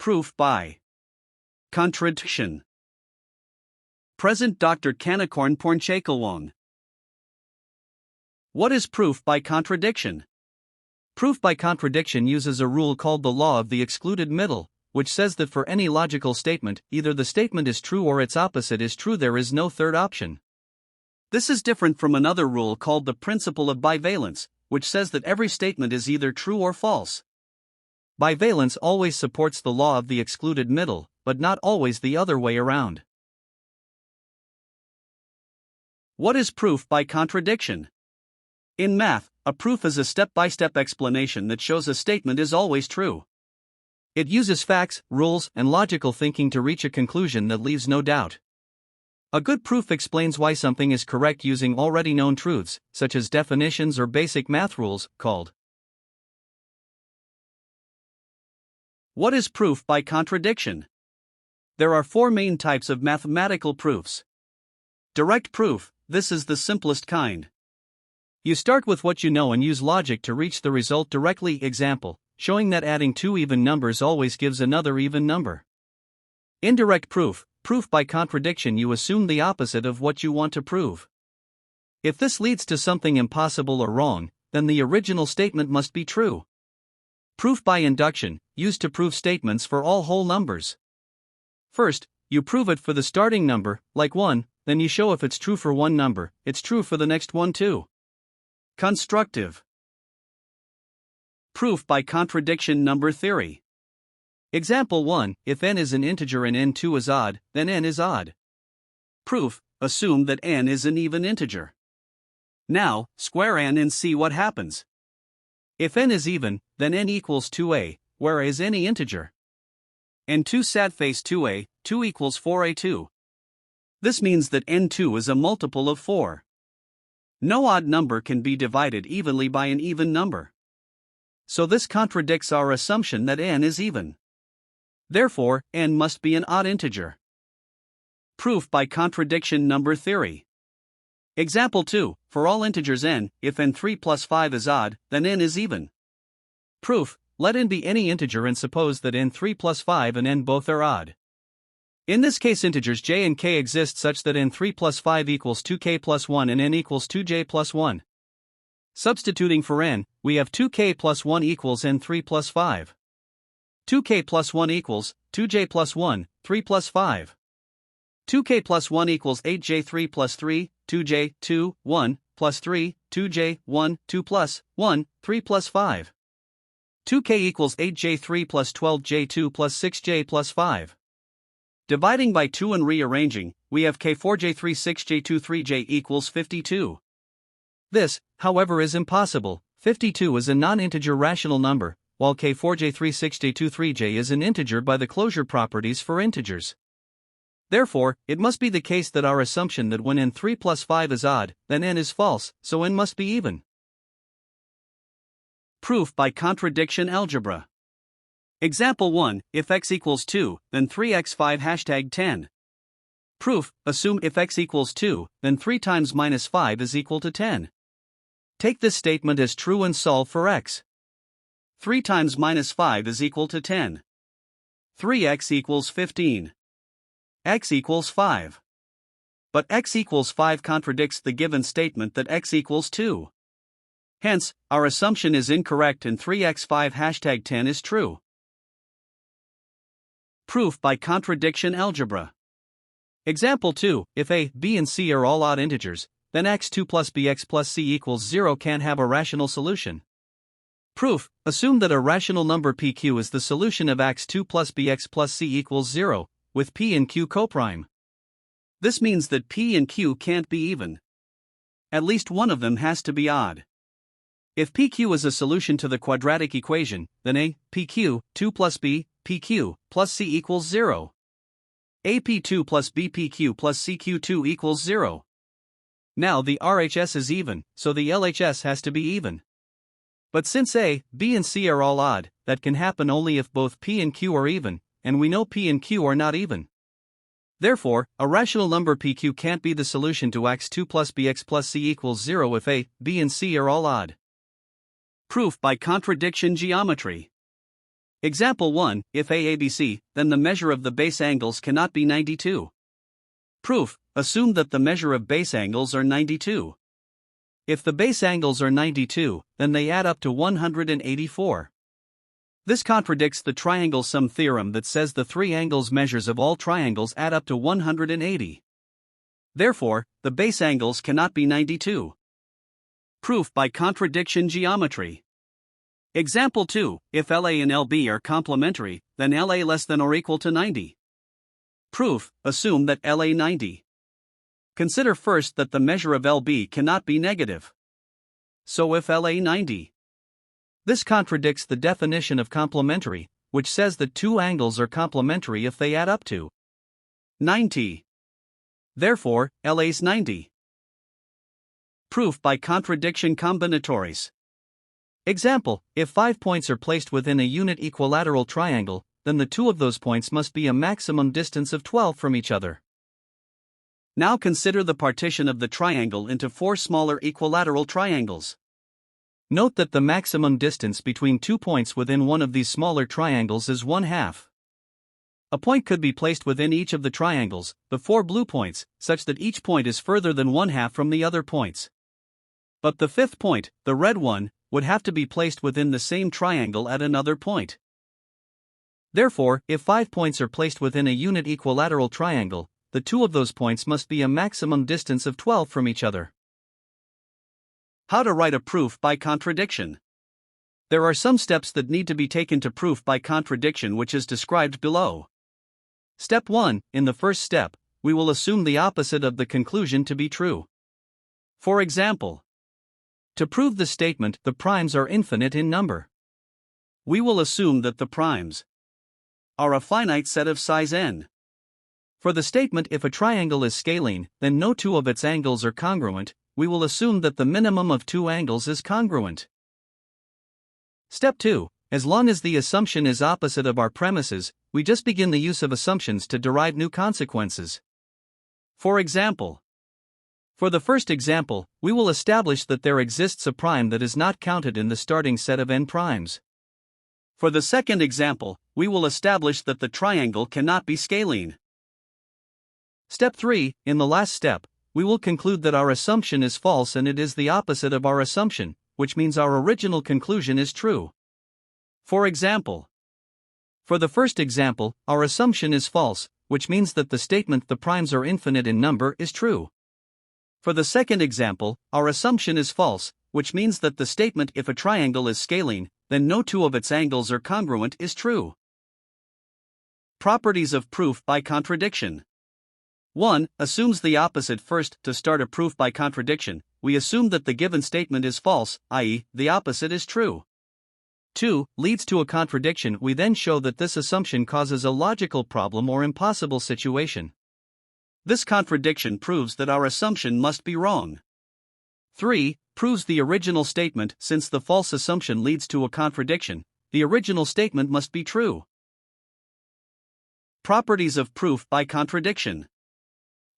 Proof by Contradiction. Present Dr. Kanakorn Pornchakalwong. What is proof by contradiction? Proof by contradiction uses a rule called the law of the excluded middle, which says that for any logical statement, either the statement is true or its opposite is true. There is no third option. This is different from another rule called the principle of bivalence, which says that every statement is either true or false. Bivalence always supports the law of the excluded middle, but not always the other way around. What is proof by contradiction? In math, a proof is a step-by-step explanation that shows a statement is always true. It uses facts, rules, and logical thinking to reach a conclusion that leaves no doubt. A good proof explains why something is correct using already known truths, such as definitions or basic math rules, called. What is proof by contradiction? There are four main types of mathematical proofs. Direct proof, this is the simplest kind. You start with what you know and use logic to reach the result directly. Example, showing that adding two even numbers always gives another even number. Indirect proof, proof by contradiction. You assume the opposite of what you want to prove. If this leads to something impossible or wrong, then the original statement must be true. Proof by induction, used to prove statements for all whole numbers. First, you prove it for the starting number, like 1, then you show if it's true for one number, it's true for the next one too. Constructive proof by contradiction number theory. Example 1, if n is an integer and n2 is odd, then n is odd. Proof, assume that n is an even integer. Now, square n and see what happens. If n is even, then n equals 2a, where a is any integer. n2 sat face 2a, 2 equals 4a2. This means that n2 is a multiple of 4. No odd number can be divided evenly by an even number. So this contradicts our assumption that n is even. Therefore, n must be an odd integer. Proof by contradiction number theory. Example 2, for all integers n, if n3 plus 5 is odd, then n is even. Proof, let n be any integer and suppose that n3 plus 5 and n both are odd. In this case, integers j and k exist such that n3 plus 5 equals 2k plus 1 and n equals 2j plus 1. Substituting for n, we have 2k plus 1 equals n3 plus 5. 2k plus 1 equals 2j plus 1, 3 plus 5. 2k plus 1 equals 8j3 plus 3, 2j, 2, 1, plus 3, 2j, 1, 2 plus 1, 3 plus 5. 2k equals 8j3 plus 12j2 plus 6j plus 5. Dividing by 2 and rearranging, we have k4j3 6j2 3j equals 52. This, however, is impossible. 52 is a non-integer rational number, while k4j3 6j2 3j is an integer by the closure properties for integers. Therefore, it must be the case that our assumption that when n3 plus 5 is odd, then n is false, so n must be even. Proof by contradiction algebra. Example 1, if x equals 2, then 3x5 hashtag 10. Proof, assume if x equals 2, then 3 times minus 5 is equal to 10. Take this statement as true and solve for x. 3 times minus 5 is equal to 10. 3x equals 15. X equals 5. But x equals 5 contradicts the given statement that x equals 2. Hence, our assumption is incorrect and 3x5 hashtag 10 is true. Proof by contradiction algebra. Example 2, if a, b and c are all odd integers, then x2 plus bx plus c equals 0 can have a rational solution. Proof, assume that a rational number pq is the solution of x2 plus bx plus c equals 0, with p and q coprime. This means that p and q can't be even. At least one of them has to be odd. If pq is a solution to the quadratic equation, then a, pq, 2 plus b, pq, plus c equals 0. ap2 plus bpq plus cq2 equals 0. Now the RHS is even, so the LHS has to be even. But since a, b and c are all odd, that can happen only if both p and q are even, and we know p and q are not even. Therefore, a rational number pq can't be the solution to x2 plus bx plus c equals 0 if a, b and c are all odd. Proof by contradiction geometry. Example 1, if AABC, then the measure of the base angles cannot be 92. Proof, assume that the measure of base angles are 92. If the base angles are 92, then they add up to 184. This contradicts the triangle sum theorem that says the three angles measures of all triangles add up to 180. Therefore, the base angles cannot be 92. Proof by contradiction geometry. Example 2, if LA and LB are complementary, then LA less than or equal to 90. Proof, assume that LA 90. Consider first that the measure of LB cannot be negative. So if LA 90. This contradicts the definition of complementary, which says that two angles are complementary if they add up to 90. Therefore, LA's 90. Proof by contradiction combinatories. Example, if 5 points are placed within a unit equilateral triangle, then the two of those points must be a maximum distance of 12 from each other. Now consider the partition of the triangle into 4 smaller equilateral triangles. Note that the maximum distance between 2 points within one of these smaller triangles is 1/2. A point could be placed within each of the triangles, the 4 blue points, such that each point is further than 1/2 from the other points. But the 5th point, the red one, would have to be placed within the same triangle at another point. Therefore, if 5 points are placed within a unit equilateral triangle, the two of those points must be a maximum distance of 12 from each other. How to write a proof by contradiction. There are some steps that need to be taken to proof by contradiction, which is described below. Step 1, in the first step, we will assume the opposite of the conclusion to be true. For example, to prove the statement the primes are infinite in number, we will assume that the primes are a finite set of size n. For the statement if a triangle is scalene, then no two of its angles are congruent, we will assume that the minimum of two angles is congruent. Step 2, as long as the assumption is opposite of our premises, we just begin the use of assumptions to derive new consequences. For example, for the first example, we will establish that there exists a prime that is not counted in the starting set of n primes. For the second example, we will establish that the triangle cannot be scalene. Step 3, in the last step, we will conclude that our assumption is false and it is the opposite of our assumption, which means our original conclusion is true. For example, for the first example, our assumption is false, which means that the statement the primes are infinite in number is true. For the second example, our assumption is false, which means that the statement if a triangle is scalene, then no two of its angles are congruent is true. Properties of proof by contradiction. 1. Assumes the opposite first. To start a proof by contradiction, we assume that the given statement is false, i.e., the opposite is true. 2. Leads to a contradiction. We then show that this assumption causes a logical problem or impossible situation. This contradiction proves that our assumption must be wrong. 3. Proves the original statement. Since the false assumption leads to a contradiction, the original statement must be true. Properties of proof by contradiction.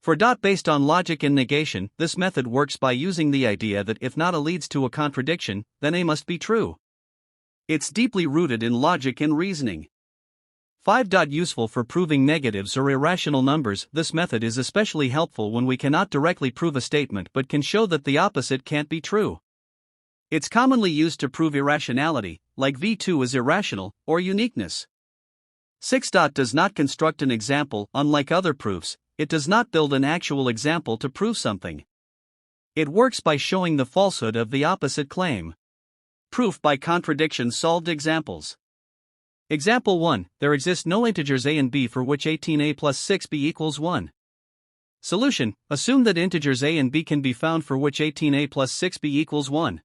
For based on logic and negation, this method works by using the idea that if not A leads to a contradiction, then A must be true. It's deeply rooted in logic and reasoning. 5. Useful for proving negatives or irrational numbers. This method is especially helpful when we cannot directly prove a statement but can show that the opposite can't be true. It's commonly used to prove irrationality, like V2 is irrational, or uniqueness. 6. Does not construct an example. Unlike other proofs, it does not build an actual example to prove something. It works by showing the falsehood of the opposite claim. Proof by contradiction solved examples. Example 1. There exist no integers a and b for which 18a plus 6b equals 1. Solution. Assume that integers a and b can be found for which 18a plus 6b equals 1.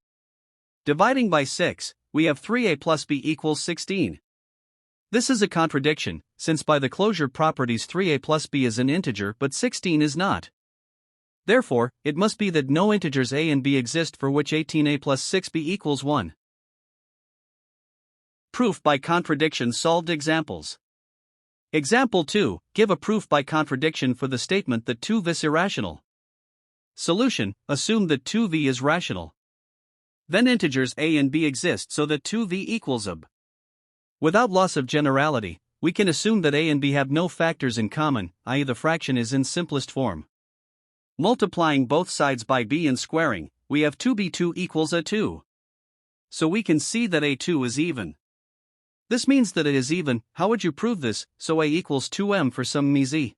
Dividing by 6, we have 3a plus b equals 16. This is a contradiction, since by the closure properties 3a plus b is an integer but 16 is not. Therefore, it must be that no integers a and b exist for which 18a plus 6b equals 1. Proof by contradiction solved examples. Example 2. Give a proof by contradiction for the statement that 2v is irrational. Solution. Assume that 2v is rational. Then integers a and b exist so that 2v equals ab. Without loss of generality, we can assume that a and b have no factors in common, i.e. the fraction is in simplest form. Multiplying both sides by b and squaring, we have 2b2 equals a2. So we can see that a2 is even. This means that it is even. How would you prove this? So a equals 2m for some z.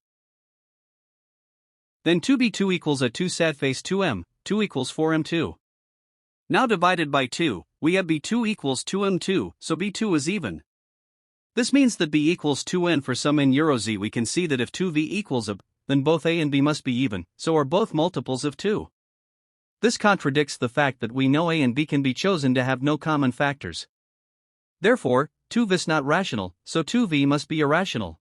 Then 2b2 equals a2 sad face 2m, 2 equals 4m2. Now divided by 2, we have b2 equals 2m2, so b2 is even. This means that b equals 2n for some n euro z. We can see that if 2v equals a, then both a and b must be even, so are both multiples of 2. This contradicts the fact that we know a and b can be chosen to have no common factors. Therefore, 2v is not rational, so 2v must be irrational.